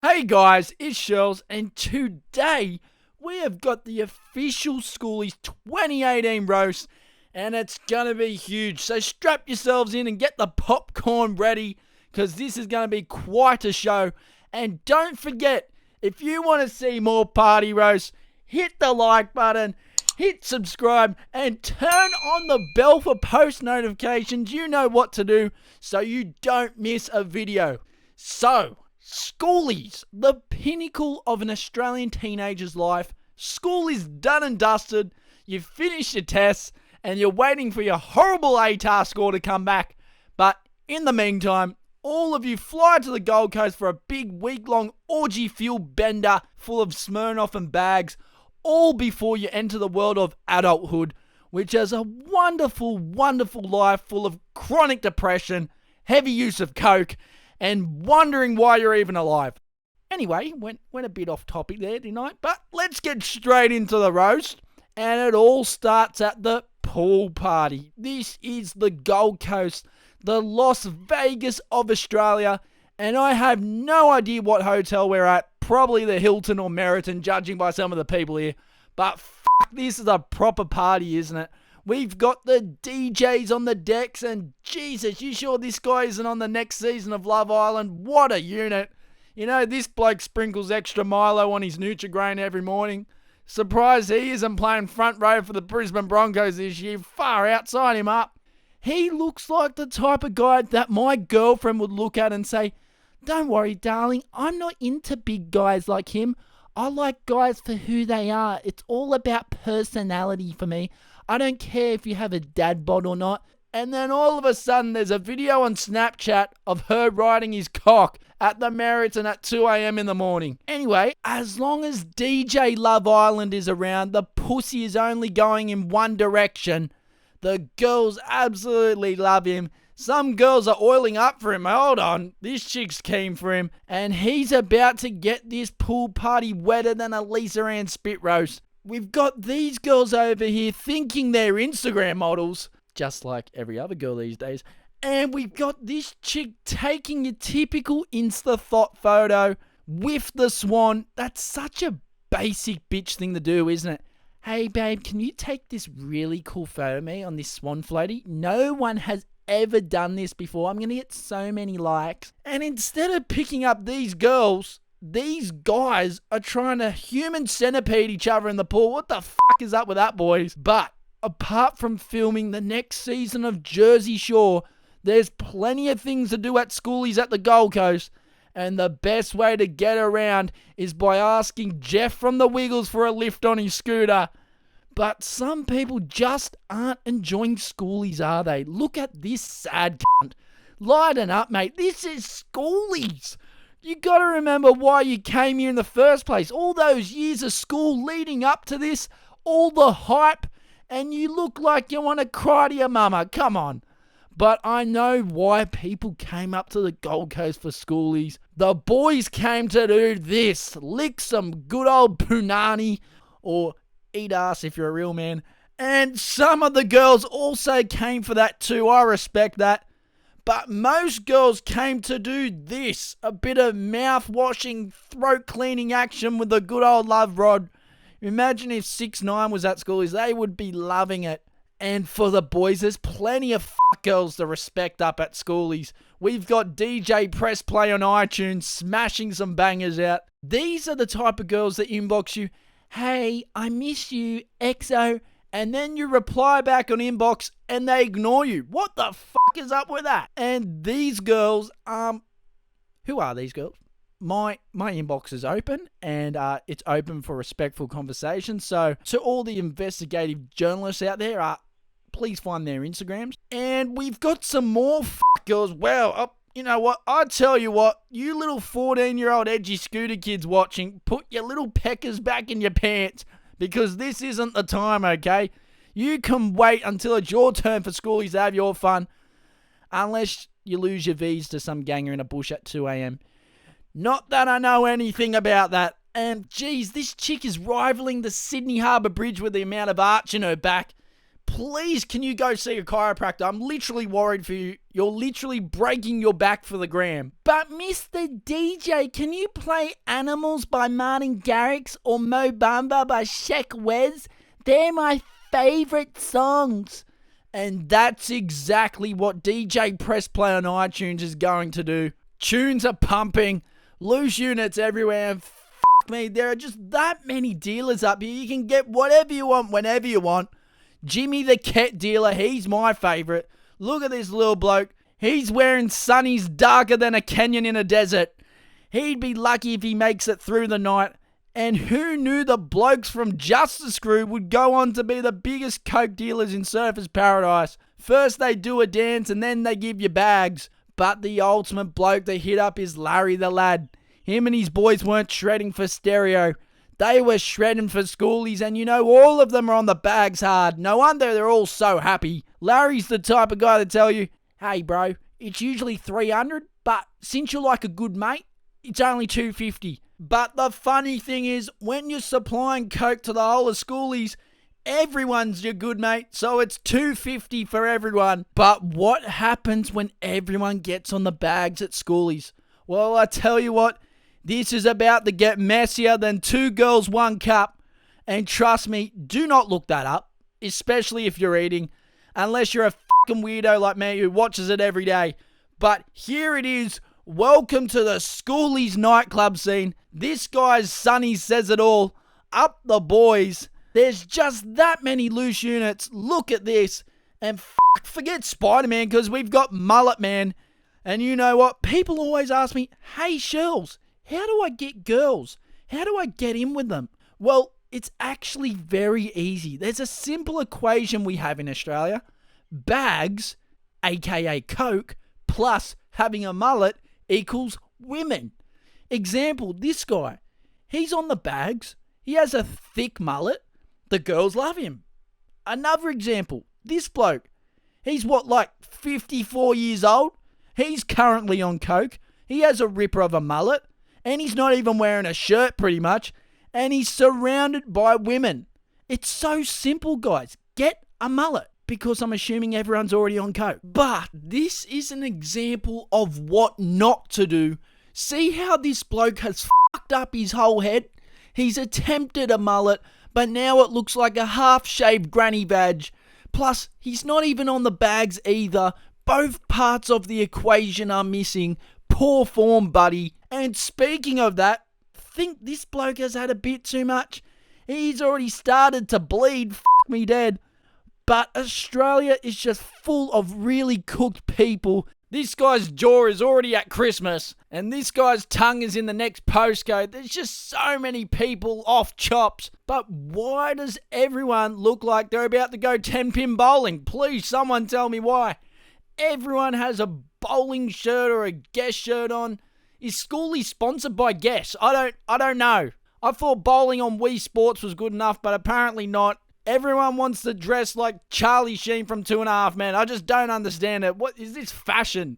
Hey guys, it's Shells, and today we have got the official Schoolies 2018 roast, and it's gonna be huge. So strap yourselves in and get the popcorn ready, because this is gonna be quite a show. And don't forget, if you want to see more party roasts, hit the like button, hit subscribe, and turn on the bell for post notifications. You know what to do, so you don't miss a video. So, Schoolies, the pinnacle of an Australian teenager's life. School is done and dusted. You've finished your tests and you're waiting for your horrible ATAR score to come back. But in the meantime, all of you fly to the Gold Coast for a big week-long orgy-fueled bender full of Smirnoff and bags, all before you enter the world of adulthood, which is a wonderful, wonderful life full of chronic depression, heavy use of coke, and wondering why you're even alive. Anyway, went a bit off topic there, didn't I? But let's get straight into the roast. And it all starts at the pool party. This is the Gold Coast, the Las Vegas of Australia. And I have no idea what hotel we're at. Probably the Hilton or Meriton, judging by some of the people here. But this is a proper party, isn't it? We've got the DJs on the decks, and Jesus, you sure this guy isn't on the next season of Love Island? What a unit. You know, this bloke sprinkles extra Milo on his Nutrigrain every morning. Surprised he isn't playing front row for the Brisbane Broncos this year. Far out, sign him up. He looks like the type of guy that my girlfriend would look at and say, "Don't worry, darling, I'm not into big guys like him. I like guys for who they are. It's all about personality for me. I don't care if you have a dad bod or not." And then all of a sudden there's a video on Snapchat of her riding his cock at the Meriton at 2 a.m. in the morning. Anyway, as long as DJ Love Island is around, the pussy is only going in one direction. The girls absolutely love him. Some girls are oiling up for him. Hold on, this chick's keen for him. And he's about to get this pool party wetter than a Lisa Ann spit roast. We've got these girls over here thinking they're Instagram models, just like every other girl these days. And we've got this chick taking a typical Insta thought photo with the swan. That's such a basic bitch thing to do, isn't it? Hey babe, can you take this really cool photo of me on this swan floaty? No one has ever done this before. I'm going to get so many likes. And instead of picking up these girls, these guys are trying to human centipede each other in the pool. What the fuck is up with that, boys? But apart from filming the next season of Jersey Shore, there's plenty of things to do at Schoolies at the Gold Coast. And the best way to get around is by asking Jeff from the Wiggles for a lift on his scooter. But some people just aren't enjoying Schoolies, are they? Look at this sad cunt. Lighten up, mate. This is Schoolies. You got to remember why you came here in the first place. All those years of school leading up to this, all the hype, and you look like you want to cry to your mama. Come on. But I know why people came up to the Gold Coast for Schoolies. The boys came to do this. Lick some good old punani, or eat ass if you're a real man. And some of the girls also came for that too. I respect that. But most girls came to do this. A bit of mouth-washing, throat-cleaning action with the good old love rod. Imagine if 6ix9ine was at Schoolies. They would be loving it. And for the boys, there's plenty of girls to respect up at Schoolies. We've got DJ Press Play on iTunes smashing some bangers out. These are the type of girls that inbox you, "Hey, I miss you, XO." And then you reply back on inbox and they ignore you. What the fuck is up with that? And these girls, who are these girls? My inbox is open, and it's open for respectful conversation. So to all the investigative journalists out there, please find their Instagrams. And we've got some more girls. Well, you know what? I tell you what, you little 14-year-old edgy scooter kids watching, put your little peckers back in your pants, because this isn't the time, okay? You can wait until it's your turn for Schoolies to have your fun, unless you lose your V's to some ganger in a bush at 2 a.m. Not that I know anything about that. And geez, this chick is rivaling the Sydney Harbour Bridge with the amount of arch in her back. please, can you go see a chiropractor? I'm literally worried for you. You're literally breaking your back for the gram. But Mr. DJ, can you play Animals by Martin Garrix or Mo Bamba by Sheck Wes? They're my favourite songs. And that's exactly what DJ Press Play on iTunes is going to do. Tunes are pumping, loose units everywhere, and me, there are just that many dealers up here. You can get whatever you want, whenever you want. Jimmy the Ket dealer, he's my favourite. Look at this little bloke. He's wearing sunnies darker than a canyon in a desert. He'd be lucky if he makes it through the night. And who knew the blokes from Justice Crew would go on to be the biggest coke dealers in Surfers Paradise? First they do a dance and then they give you bags. But the ultimate bloke to hit up is Larry the Lad. Him and his boys weren't shredding for stereo. They were shredding for schoolies, and you know all of them are on the bags hard. No wonder they're all so happy. Larry's the type of guy to tell you, hey bro, it's usually 300, but since you're like a good mate, it's only 250. But the funny thing is, when you're supplying coke to the whole of schoolies, everyone's your good mate, so it's 250 for everyone. But what happens when everyone gets on the bags at schoolies? Well, I tell you what, this is about to get messier than 2 girls, 1 cup. And trust me, do not look that up, especially if you're eating, unless you're a fucking weirdo like me who watches it every day. But here it is. Welcome to the Schoolies nightclub scene. This guy's Sonny says it all. Up the boys. There's just that many loose units. Look at this. And forget Spider-Man because we've got Mullet Man. And you know what? People always ask me, hey, Shells, how do I get girls? How do I get in with them? Well, it's actually very easy. There's a simple equation we have in Australia. Bags, aka Coke, plus having a mullet equals women. Example, this guy. He's on the bags. He has a thick mullet. The girls love him. Another example, this bloke. He's like 54 years old? He's currently on coke. He has a ripper of a mullet. And he's not even wearing a shirt pretty much. And he's surrounded by women. It's so simple, guys. Get a mullet. Because I'm assuming everyone's already on coke. But this is an example of what not to do. See how this bloke has fucked up his whole head? He's attempted a mullet, but now it looks like a half-shaved granny badge. Plus, he's not even on the bags either. Both parts of the equation are missing. Poor form, buddy. And speaking of that, think this bloke has had a bit too much? He's already started to bleed. F*** me dead. But Australia is just full of really cooked people. This guy's jaw is already at Christmas. And this guy's tongue is in the next postcode. There's just so many people off chops. But why does everyone look like they're about to go 10-pin bowling? Please, someone tell me why. Everyone has a bowling shirt or a Guess shirt on. Is Schoolies sponsored by Guess? I don't know. I thought bowling on Wii Sports was good enough, but apparently not. Everyone wants to dress like Charlie Sheen from 2.5 Men. I just don't understand it. What is this fashion?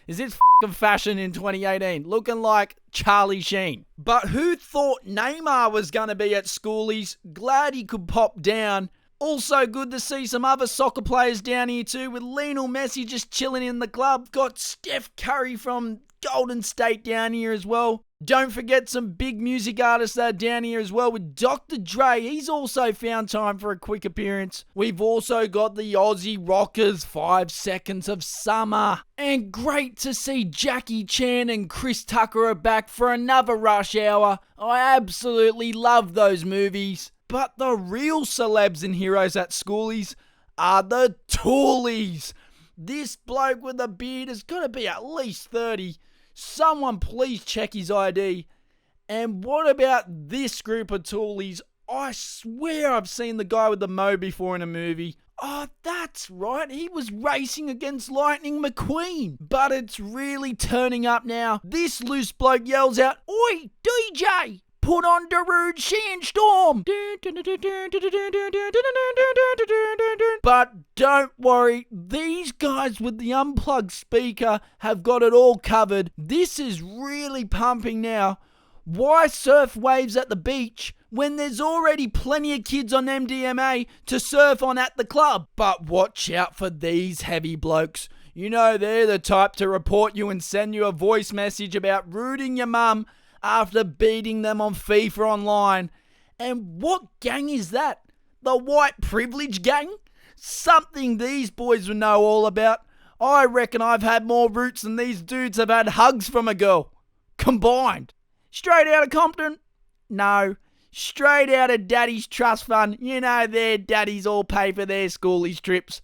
Is this fucking fashion in 2018? Looking like Charlie Sheen. But who thought Neymar was going to be at Schoolies? Glad he could pop down. Also good to see some other soccer players down here too, with Lionel Messi just chilling in the club. Got Steph Curry from Golden State down here as well. Don't forget some big music artists that are down here as well, with Dr. Dre. He's also found time for a quick appearance. We've also got the Aussie Rockers, 5 Seconds of Summer. And great to see Jackie Chan and Chris Tucker are back for another Rush Hour. I absolutely love those movies. But the real celebs and heroes at Schoolies are the Toolies. This bloke with a beard has got to be at least 30. Someone please check his ID. And what about this group of Toolies? I swear I've seen the guy with the mo before in a movie. Oh, that's right. He was racing against Lightning McQueen. But it's really turning up now. This loose bloke yells out, "Oi, DJ! Put on Darude Sandstorm!" But don't worry, these guys with the unplugged speaker have got it all covered. This is really pumping now. Why surf waves at the beach when there's already plenty of kids on MDMA to surf on at the club. But watch out for these heavy blokes. You know they're the type to report you and send you a voice message about rooting your mum after beating them on FIFA online. And what gang is that? The white privilege gang? Something these boys would know all about. I reckon I've had more roots than these dudes have had hugs from a girl. Combined. Straight out of Compton? No. Straight out of Daddy's Trust Fund. You know their daddies all pay for their schoolies trips.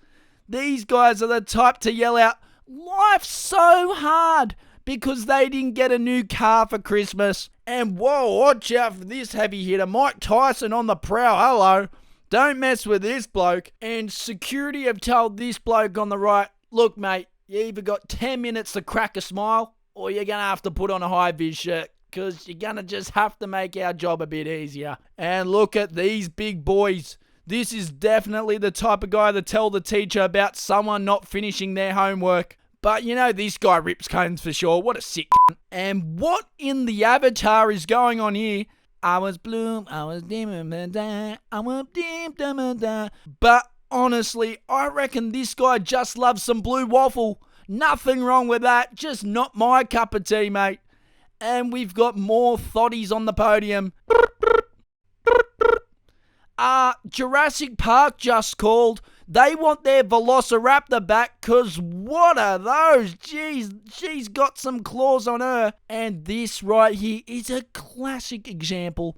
These guys are the type to yell out, "Life's so hard," because they didn't get a new car for Christmas. And whoa, watch out for this heavy hitter. Mike Tyson on the prowl. Hello. Don't mess with this bloke. And security have told this bloke on the right, "Look, mate, you either got 10 minutes to crack a smile or you're going to have to put on a high-vis shirt because you're going to just have to make our job a bit easier." And look at these big boys. This is definitely the type of guy to tell the teacher about someone not finishing their homework. But you know, this guy rips cones for sure. What a sick cunt. And what in the avatar is going on here? I was blue, I was dim, I was dim. But honestly, I reckon this guy just loves some blue waffle. Nothing wrong with that. Just not my cup of tea, mate. And we've got more thotties on the podium. Jurassic Park just called. They want their Velociraptor back because what are those? Jeez, she's got some claws on her. And this right here is a classic example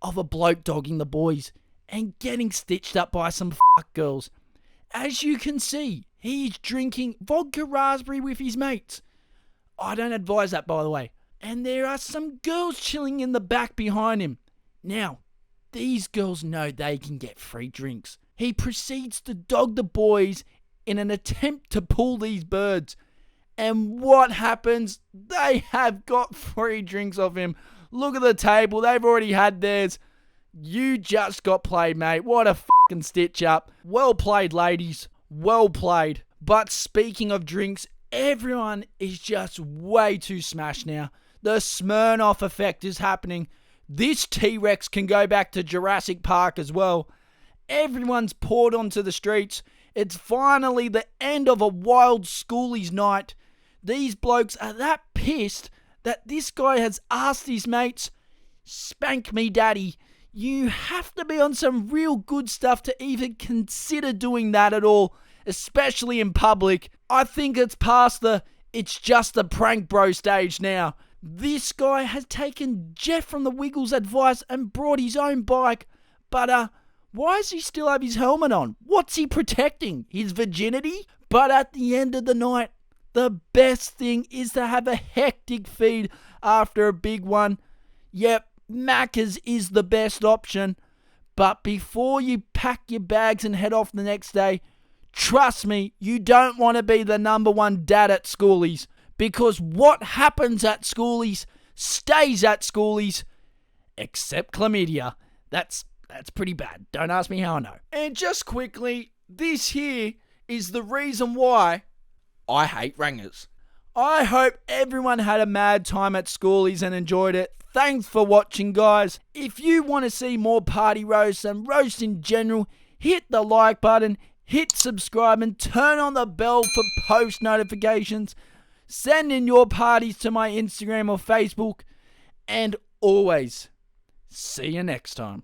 of a bloke dogging the boys and getting stitched up by some fuck girls. As you can see, he's drinking vodka raspberry with his mates. I don't advise that, by the way. And there are some girls chilling in the back behind him. Now, these girls know they can get free drinks. He proceeds to dog the boys in an attempt to pull these birds. And what happens? They have got free drinks off him. Look at the table. They've already had theirs. You just got played, mate. What a fucking stitch up. Well played, ladies. Well played. But speaking of drinks, everyone is just way too smashed now. The Smirnoff effect is happening. This T-Rex can go back to Jurassic Park as well. Everyone's poured onto the streets. It's finally the end of a wild schoolies night. These blokes are that pissed that this guy has asked his mates, "Spank me, daddy." You have to be on some real good stuff to even consider doing that at all, especially in public. I think it's past the "it's just a prank bro" stage now. This guy has taken Jeff from the Wiggles' advice and brought his own bike. But why does he still have his helmet on? What's he protecting? His virginity? But at the end of the night, the best thing is to have a hectic feed after a big one. Yep, Macca's is the best option. But before you pack your bags and head off the next day, trust me, you don't want to be the number one dad at schoolies. Because what happens at schoolies stays at schoolies, except chlamydia. That's pretty bad. Don't ask me how I know. And just quickly, this here is the reason why I hate rangers. I hope everyone had a mad time at schoolies and enjoyed it. Thanks for watching, guys. If you want to see more party roasts and roasts in general, hit the like button, hit subscribe, and turn on the bell for post notifications. Send in your parties to my Instagram or Facebook. And always, see you next time.